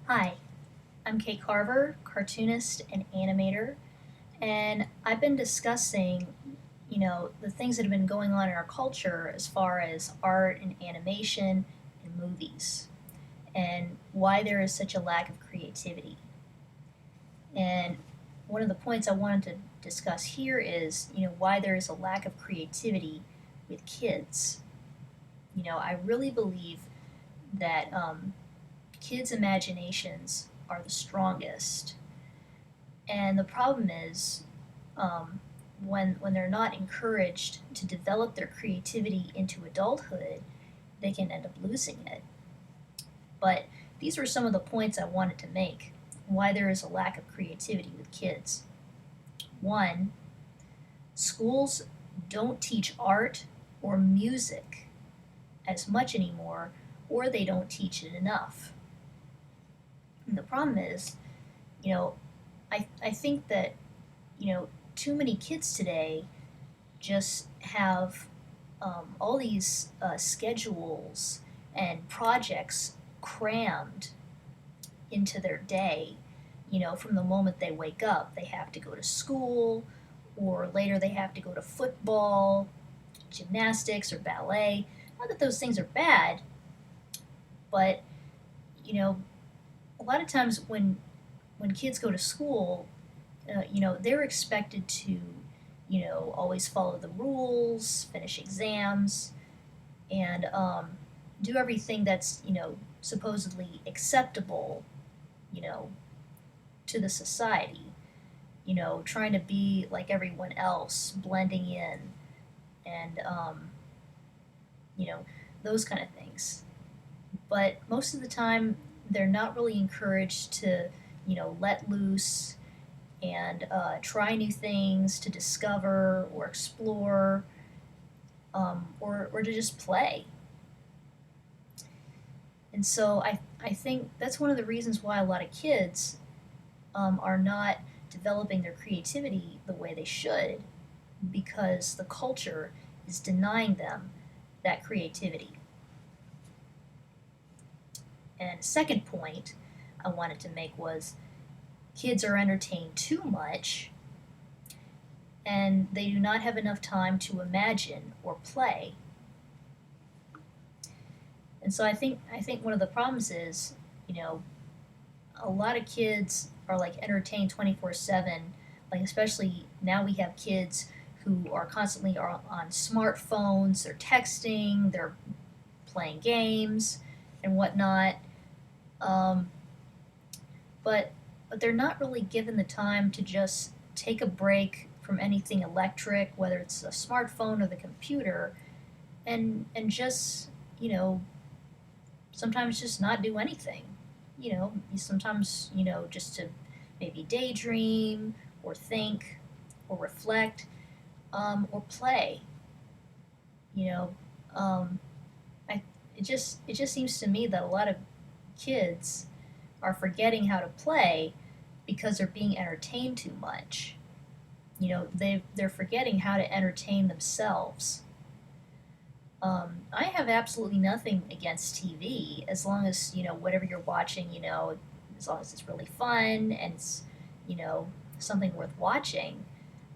Hi, I'm Kate Carver, cartoonist and animator, and I've been discussing, the things that have been going on in our culture as far as art and animation and movies, and why there is such a lack of creativity. And one of the points I wanted to discuss here is, why there is a lack of creativity with kids. I really believe that kids' imaginations are the strongest. And the problem is, when they're not encouraged to develop their creativity into adulthood, they can end up losing it. But these were some of the points I wanted to make why there is a lack of creativity with kids. One, schools don't teach art or music as much anymore, or they don't teach it enough. And the problem is, you know, I think that, too many kids today just have all these schedules and projects crammed into their day. From the moment they wake up, they have to go to school, or later they have to go to football, gymnastics, or ballet. Not that those things are bad, but you know, a lot of times when kids go to school, they're expected to, always follow the rules, finish exams, and do everything that's, supposedly acceptable, you know, to the society. Trying to be like everyone else, blending in, and, you know, those kind of things. But most of the time, they're not really encouraged to, let loose and try new things, to discover or explore, or to just play. And so I think that's one of the reasons why a lot of kids are not developing their creativity the way they should, because the culture is denying them that creativity. And a second point I wanted to make was kids are entertained too much and they do not have enough time to imagine or play. And so I think one of the problems is, you know, a lot of kids are like entertained 24/7, like especially now we have kids who are constantly on smartphones, they're texting, they're playing games and whatnot. Um, but but they're not really given the time to just take a break from anything electric, whether it's a smartphone or the computer, and just, you know, sometimes just not do anything. Sometimes, just to maybe daydream or think or reflect, or play. You know, um, I it just seems to me that a lot of kids are forgetting how to play because they're being entertained too much. They're forgetting how to entertain themselves. I have absolutely nothing against TV as long as, whatever you're watching, as long as it's really fun and it's, you know, something worth watching.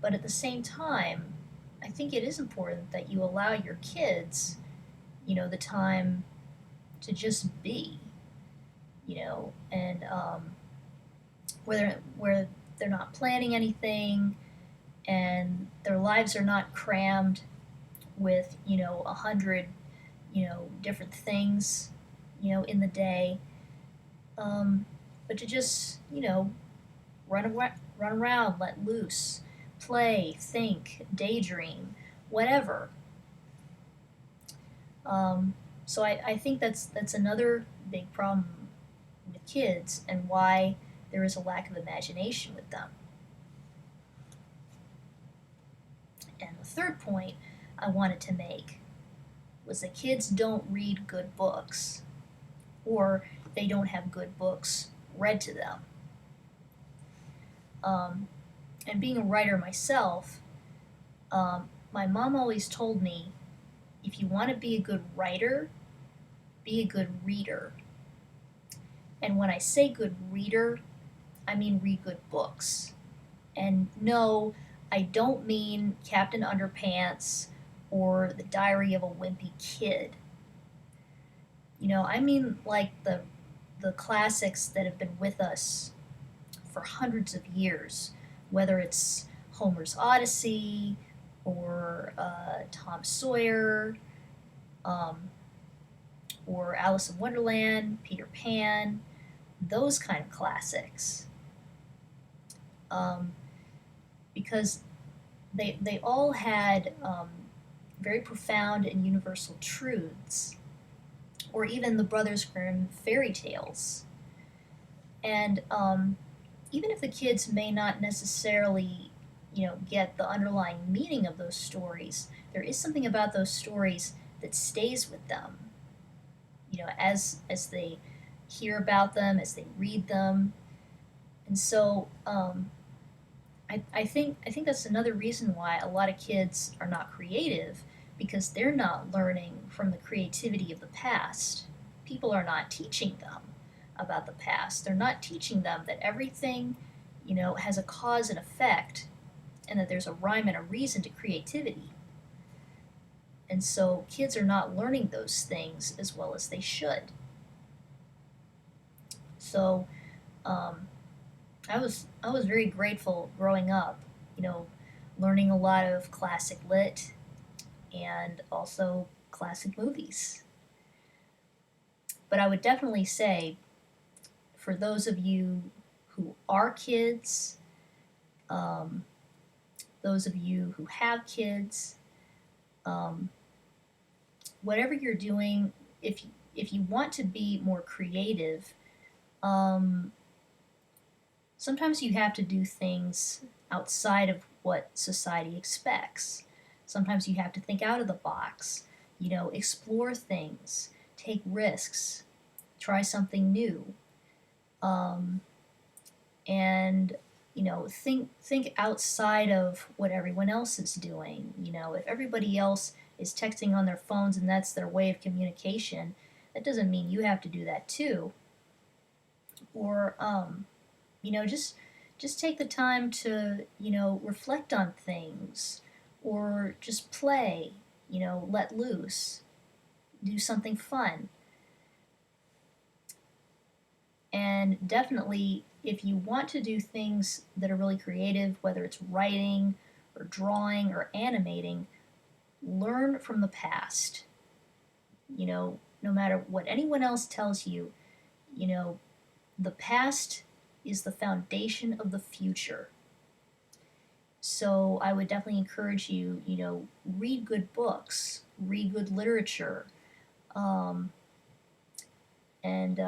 But at the same time, I think it is important that you allow your kids, the time to just be, and where they're not planning anything and their lives are not crammed with, 100, different things, in the day, but to just, run around, let loose, play, think, daydream, whatever. So I think that's another big problem with kids and why there is a lack of imagination with them. And the third point I wanted to make was that kids don't read good books, or they don't have good books read to them. And being a writer myself, my mom always told me, if you want to be a good writer, be a good reader. And when I say good reader, I mean read good books. And no, I don't mean Captain Underpants or The Diary of a Wimpy Kid. I mean like the classics that have been with us for hundreds of years, whether it's Homer's Odyssey or Tom Sawyer, um, or Alice in Wonderland, Peter Pan, those kind of classics. Um, because they all had very profound and universal truths, or even the Brothers Grimm fairy tales. And even if the kids may not necessarily, get the underlying meaning of those stories, there is something about those stories that stays with them. As they hear about them, as they read them, and so I think that's another reason why a lot of kids are not creative, because they're not learning from the creativity of the past. People are not teaching them about the past. They're not teaching them that everything, has a cause and effect, and that there's a rhyme and a reason to creativity. And so kids are not learning those things as well as they should. So um, I was very grateful growing up, you know, learning a lot of classic lit and also classic movies. But I would definitely say, for those of you who are kids, um, those of you who have kids, um, whatever you're doing, if you want to be more creative, um, sometimes you have to do things outside of what society expects. Sometimes you have to think out of the box, explore things, take risks, try something new, um, and think outside of what everyone else is doing. If everybody else is texting on their phones and that's their way of communication, that doesn't mean you have to do that too. Or just take the time to reflect on things, or just play, let loose, do something fun. And definitely, if you want to do things that are really creative, whether it's writing or drawing or animating, learn from the past. No matter what anyone else tells you, you know the past is the foundation of the future. So I would definitely encourage you, read good books, read good literature, um, and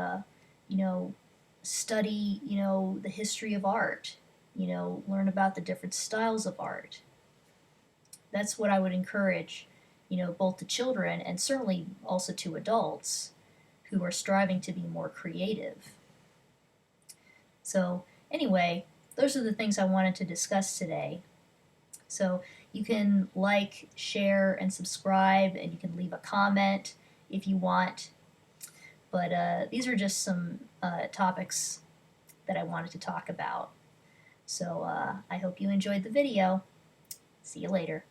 study, the history of art. Learn about the different styles of art. That's what I would encourage, both to children and certainly also to adults who are striving to be more creative. So anyway, those are the things I wanted to discuss today. So you can like, share, and subscribe, and you can leave a comment if you want. But these are just some topics that I wanted to talk about. So I hope you enjoyed the video. See you later.